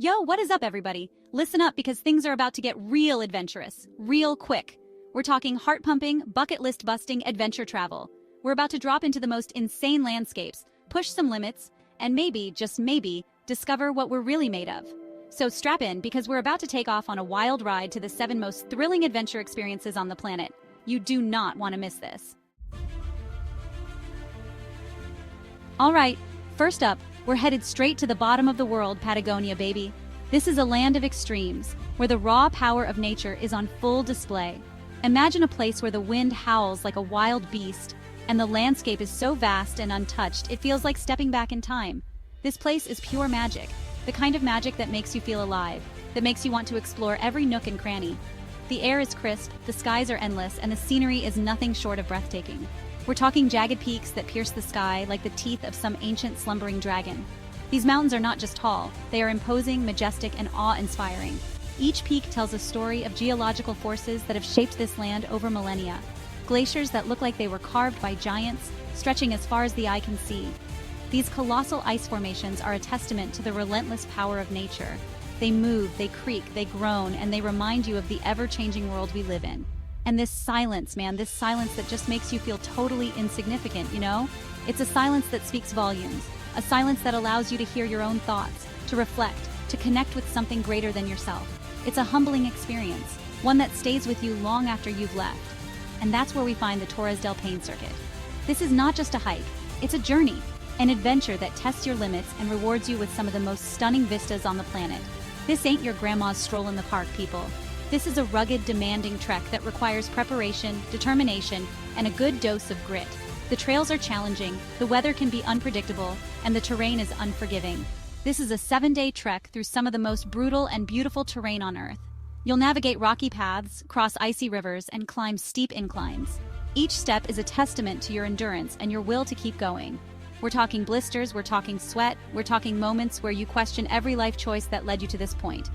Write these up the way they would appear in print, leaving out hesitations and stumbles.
Yo, what is up, everybody? Listen up because things are about to get real adventurous, real quick. We're talking heart-pumping, bucket list busting adventure travel. We're about to drop into the most insane landscapes, push some limits, and maybe, just maybe, discover what we're really made of. So strap in because we're about to take off on a wild ride to the 7 most thrilling adventure experiences on the planet. You do not want to miss this. All right, first up, we're headed straight to the bottom of the world, Patagonia, baby. This is a land of extremes, where the raw power of nature is on full display. Imagine a place where the wind howls like a wild beast, and the landscape is so vast and untouched it feels like stepping back in time. This place is pure magic, the kind of magic that makes you feel alive, that makes you want to explore every nook and cranny. The air is crisp, the skies are endless, and the scenery is nothing short of breathtaking. We're talking jagged peaks that pierce the sky like the teeth of some ancient slumbering dragon. These mountains are not just tall, they are imposing, majestic, and awe-inspiring. Each peak tells a story of geological forces that have shaped this land over millennia. Glaciers that look like they were carved by giants, stretching as far as the eye can see. These colossal ice formations are a testament to the relentless power of nature. They move, they creak, they groan, and they remind you of the ever-changing world we live in. And this silence, man, this silence that just makes you feel totally insignificant, you know? It's a silence that speaks volumes, a silence that allows you to hear your own thoughts, to reflect, to connect with something greater than yourself. It's a humbling experience, one that stays with you long after you've left. And that's where we find the Torres del Paine circuit. This is not just a hike, it's a journey, an adventure that tests your limits and rewards you with some of the most stunning vistas on the planet. This ain't your grandma's stroll in the park, people. This is a rugged, demanding trek that requires preparation, determination, and a good dose of grit. The trails are challenging, the weather can be unpredictable, and the terrain is unforgiving. This is a 7-day trek through some of the most brutal and beautiful terrain on Earth. You'll navigate rocky paths, cross icy rivers, and climb steep inclines. Each step is a testament to your endurance and your will to keep going. We're talking blisters, we're talking sweat, we're talking moments where you question every life choice that led you to this point.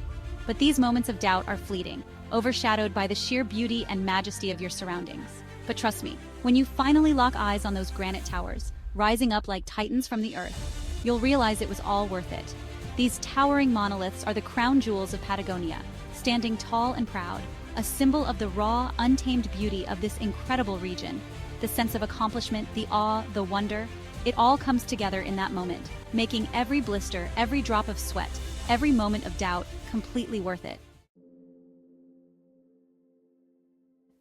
But these moments of doubt are fleeting, overshadowed by the sheer beauty and majesty of your surroundings. But trust me, when you finally lock eyes on those granite towers, rising up like titans from the earth, you'll realize it was all worth it. These towering monoliths are the crown jewels of Patagonia, standing tall and proud, a symbol of the raw, untamed beauty of this incredible region. The sense of accomplishment, the awe, the wonder, it all comes together in that moment, making every blister, every drop of sweat, every moment of doubt completely worth it.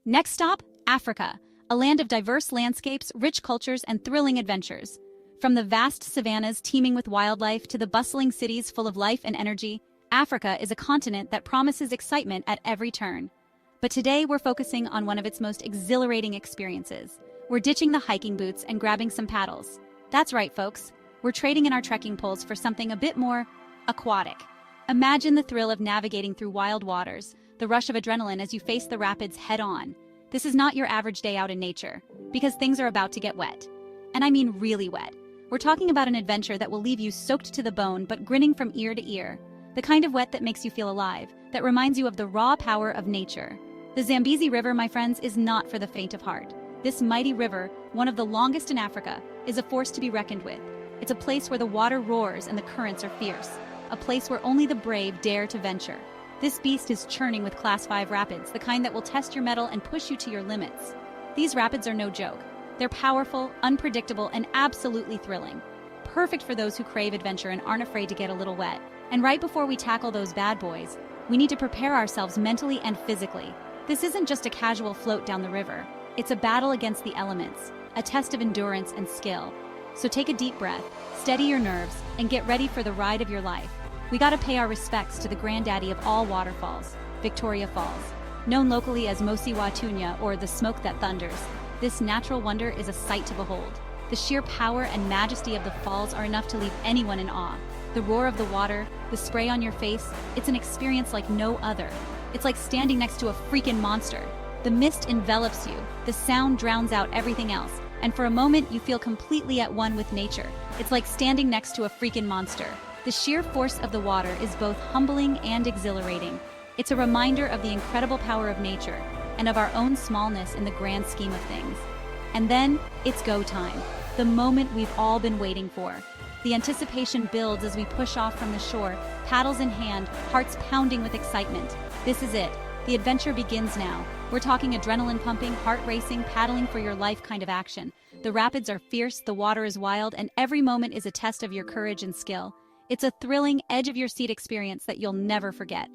Next stop, Africa, a land of diverse landscapes, rich cultures, and thrilling adventures. From the vast savannas teeming with wildlife to the bustling cities full of life and energy, Africa is a continent that promises excitement at every turn. But today we're focusing on one of its most exhilarating experiences. We're ditching the hiking boots and grabbing some paddles. That's right, folks. We're trading in our trekking poles for something a bit more aquatic. Imagine the thrill of navigating through wild waters, the rush of adrenaline as you face the rapids head-on. This is not your average day out in nature, because things are about to get wet. And I mean really wet. We're talking about an adventure that will leave you soaked to the bone but grinning from ear to ear. The kind of wet that makes you feel alive, that reminds you of the raw power of nature. The Zambezi River, my friends, is not for the faint of heart. This mighty river, one of the longest in Africa, is a force to be reckoned with. It's a place where the water roars and the currents are fierce. A place where only the brave dare to venture. This beast is churning with Class 5 rapids, the kind that will test your mettle and push you to your limits. These rapids are no joke. They're powerful, unpredictable, and absolutely thrilling. Perfect for those who crave adventure and aren't afraid to get a little wet. And right before we tackle those bad boys, we need to prepare ourselves mentally and physically. This isn't just a casual float down the river. It's a battle against the elements, a test of endurance and skill. So take a deep breath, steady your nerves, and get ready for the ride of your life. We gotta pay our respects to the granddaddy of all waterfalls, Victoria Falls. Known locally as Mosi Watunya, or the smoke that thunders, this natural wonder is a sight to behold. The sheer power and majesty of the falls are enough to leave anyone in awe. The roar of the water, the spray on your face, it's an experience like no other. It's like standing next to a freaking monster. The mist envelops you, the sound drowns out everything else, and for a moment you feel completely at one with nature. It's like standing next to a freaking monster. The sheer force of the water is both humbling and exhilarating. It's a reminder of the incredible power of nature and of our own smallness in the grand scheme of things. And then, it's go time, the moment we've all been waiting for. The anticipation builds as we push off from the shore, paddles in hand, hearts pounding with excitement. This is it. The adventure begins now. We're talking adrenaline pumping, heart racing, paddling for your life kind of action. The rapids are fierce, the water is wild, and every moment is a test of your courage and skill. It's a thrilling, edge-of-your-seat experience that you'll never forget.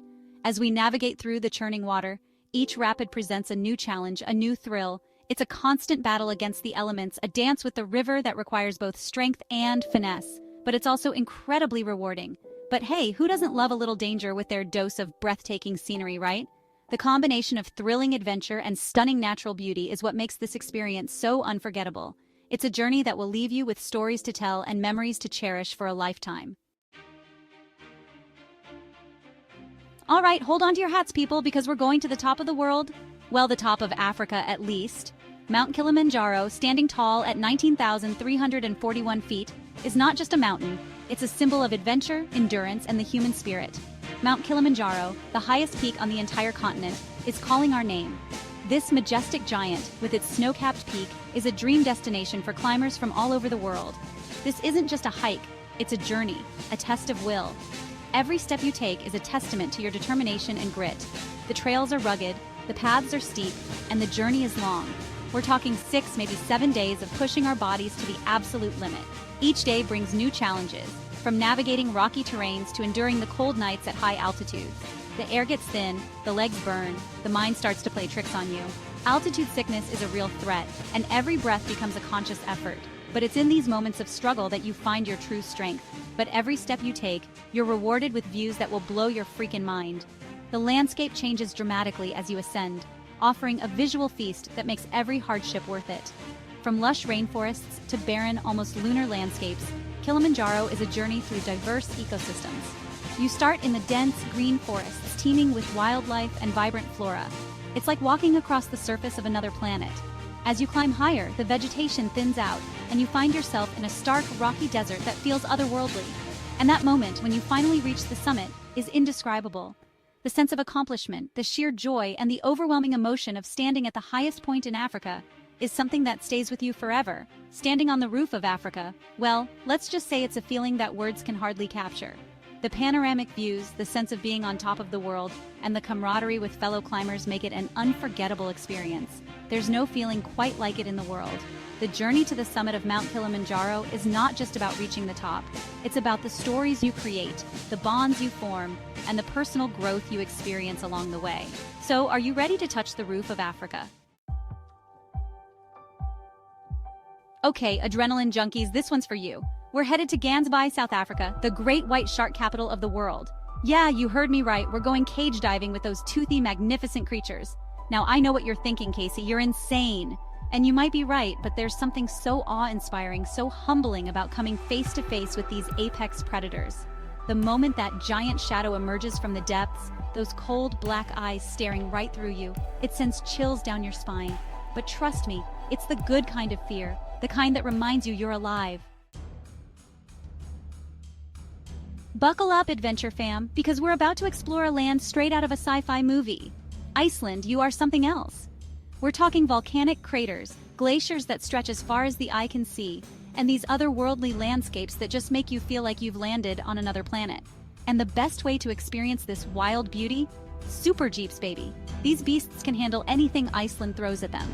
As we navigate through the churning water, each rapid presents a new challenge, a new thrill. It's a constant battle against the elements, a dance with the river that requires both strength and finesse. But it's also incredibly rewarding. But hey, who doesn't love a little danger with their dose of breathtaking scenery, right? The combination of thrilling adventure and stunning natural beauty is what makes this experience so unforgettable. It's a journey that will leave you with stories to tell and memories to cherish for a lifetime. All right, hold on to your hats, people, because we're going to the top of the world. Well, the top of Africa, at least. Mount Kilimanjaro, standing tall at 19,341 feet, is not just a mountain. It's a symbol of adventure, endurance, and the human spirit. Mount Kilimanjaro, the highest peak on the entire continent, is calling our name. This majestic giant, with its snow-capped peak, is a dream destination for climbers from all over the world. This isn't just a hike, it's a journey, a test of will. Every step you take is a testament to your determination and grit. The trails are rugged, the paths are steep, and the journey is long. We're talking 6, maybe 7 days of pushing our bodies to the absolute limit. Each day brings new challenges, from navigating rocky terrains to enduring the cold nights at high altitudes. The air gets thin, the legs burn, the mind starts to play tricks on you. Altitude sickness is a real threat, and every breath becomes a conscious effort. But it's in these moments of struggle that you find your true strength. But every step you take, you're rewarded with views that will blow your freaking mind. The landscape changes dramatically as you ascend, offering a visual feast that makes every hardship worth it. From lush rainforests to barren, almost lunar landscapes, Kilimanjaro is a journey through diverse ecosystems. You start in the dense, green forests teeming with wildlife and vibrant flora. It's like walking across the surface of another planet. As you climb higher, the vegetation thins out, and you find yourself in a stark, rocky desert that feels otherworldly. And that moment, when you finally reach the summit, is indescribable. The sense of accomplishment, the sheer joy, and the overwhelming emotion of standing at the highest point in Africa is something that stays with you forever. Standing on the roof of Africa, well, let's just say it's a feeling that words can hardly capture. The panoramic views, the sense of being on top of the world, and the camaraderie with fellow climbers make it an unforgettable experience. There's no feeling quite like it in the world. The journey to the summit of Mount Kilimanjaro is not just about reaching the top. It's about the stories you create, the bonds you form, and the personal growth you experience along the way. So, are you ready to touch the roof of Africa? Okay, adrenaline junkies, this one's for you. We're headed to Gansby, South Africa, the great white shark capital of the world. Yeah, you heard me right, we're going cage diving with those toothy, magnificent creatures. Now, I know what you're thinking, Casey, you're insane. And you might be right, but there's something so awe-inspiring, so humbling about coming face to face with these apex predators. The moment that giant shadow emerges from the depths, those cold black eyes staring right through you, it sends chills down your spine. But trust me, it's the good kind of fear, the kind that reminds you you're alive. Buckle up, Adventure Fam, because we're about to explore a land straight out of a sci-fi movie. Iceland, you are something else. We're talking volcanic craters, glaciers that stretch as far as the eye can see, and these otherworldly landscapes that just make you feel like you've landed on another planet. And the best way to experience this wild beauty? Super Jeeps, baby. These beasts can handle anything Iceland throws at them.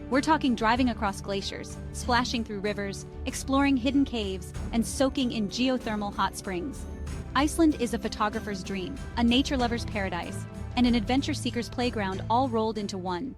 We're talking driving across glaciers, splashing through rivers, exploring hidden caves, and soaking in geothermal hot springs. Iceland is a photographer's dream, a nature lover's paradise, and an adventure seeker's playground all rolled into one.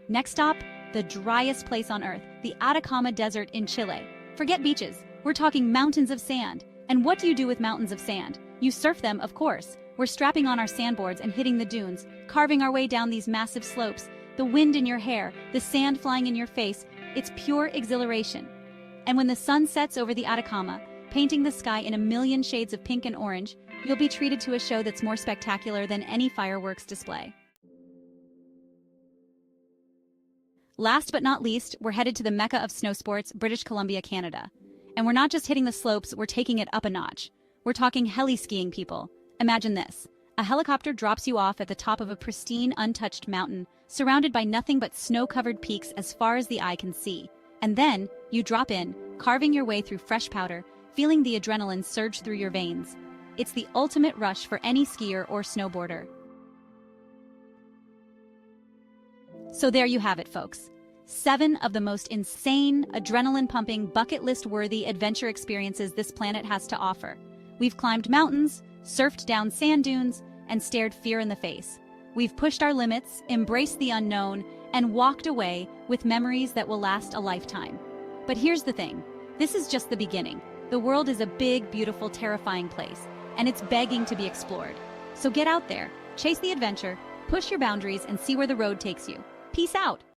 Next stop, the driest place on Earth, the Atacama Desert in Chile. Forget beaches, we're talking mountains of sand. And what do you do with mountains of sand? You surf them, of course. We're strapping on our sandboards and hitting the dunes, carving our way down these massive slopes. The wind in your hair, the sand flying in your face, it's pure exhilaration. And when the sun sets over the Atacama, painting the sky in a million shades of pink and orange, you'll be treated to a show that's more spectacular than any fireworks display. Last but not least, we're headed to the Mecca of snow sports, British Columbia, Canada. And we're not just hitting the slopes, we're taking it up a notch. We're talking heli-skiing, people. Imagine this. A helicopter drops you off at the top of a pristine, untouched mountain, surrounded by nothing but snow-covered peaks as far as the eye can see. And then, you drop in, carving your way through fresh powder, feeling the adrenaline surge through your veins. It's the ultimate rush for any skier or snowboarder. So there you have it, folks. 7 of the most insane, adrenaline-pumping, bucket list-worthy adventure experiences this planet has to offer. We've climbed mountains, surfed down sand dunes, and stared fear in the face. We've pushed our limits, embraced the unknown, and walked away with memories that will last a lifetime. But here's the thing. This is just the beginning. The world is a big, beautiful, terrifying place, and it's begging to be explored. So get out there, chase the adventure, push your boundaries, and see where the road takes you. Peace out.